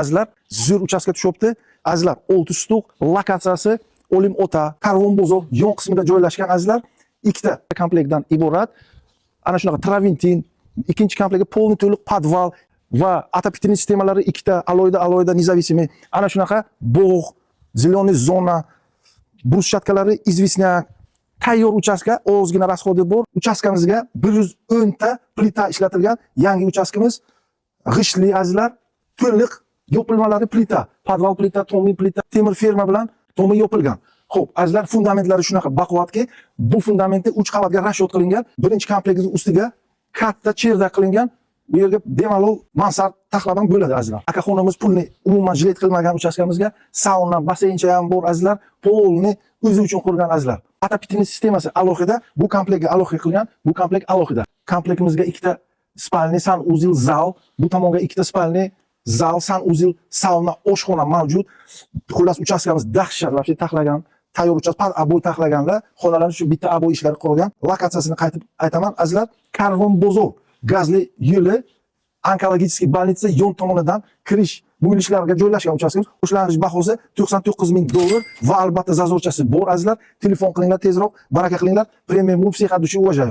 Azizlar, zo'r uchastka tushyapti. Azizlar, 6 stuq, lokatsiyasi Olim Ota, Karvon bozor yon qismida joylashgan azizlar. Ikkita komplektdan iborat. Ana shunaqa traventin, ikkinchi komplektga polni to'liq podval va отопительный sistemalari ikkita alohida независимый. Ana shunaqa bog', zeleный zona, brushatkalari izvisnyak, tayyor uchastka, ozgina расходи bor. Uchastkamizga 110 ta plita ishlatilgan yangi uchastkamiz. G'ishtli azizlar, to'liq yopilmalari plita, podval plita, tomi plita, temir ferma bilan tomi yopilgan. Xo'p, azizlar, fundamentlari shunaqa baquvvatki, bu fundamentda 3 qavatga расчет qilingan. Birinchi komplektning ustiga katta cherdak qilingan. Bu yerga bemalol mansard taxlab ham bo'ladi azizlar. Akaxonamiz pulni umuman jilet qilmagan uchastkamizga sauna, basseyncha ham bor azizlar. Polni o'zi uchun qurgan azizlar. Отопительный sistemasi alohida, bu komplektga alohida qilgan, bu komplekt alohida. Komplektimizga ikkita spalni sanuzil zal, bu tomonga ikkita spalni zal, sanuzil, sauna, oshxona mavjud. Xullas uchastkamiz dahshat, вообще taxlagan, tayyor uchastka, aboy taxlaganlar, xonalarni shu bitta aboy ishlari qurgan. Lokatsiyasini qaytib aytaman azizlar, Karvon bozor gazli yo'li onkologический больница yon tomonidan kirish bo'linishlarga joylashgan uchastkamiz. Boshlanish bahosi $99,000 va albatta zazorchasi bor azizlar. Telefon qilinglar tezroq, baraka qilinglar. Premium musiqa dushi уважаю.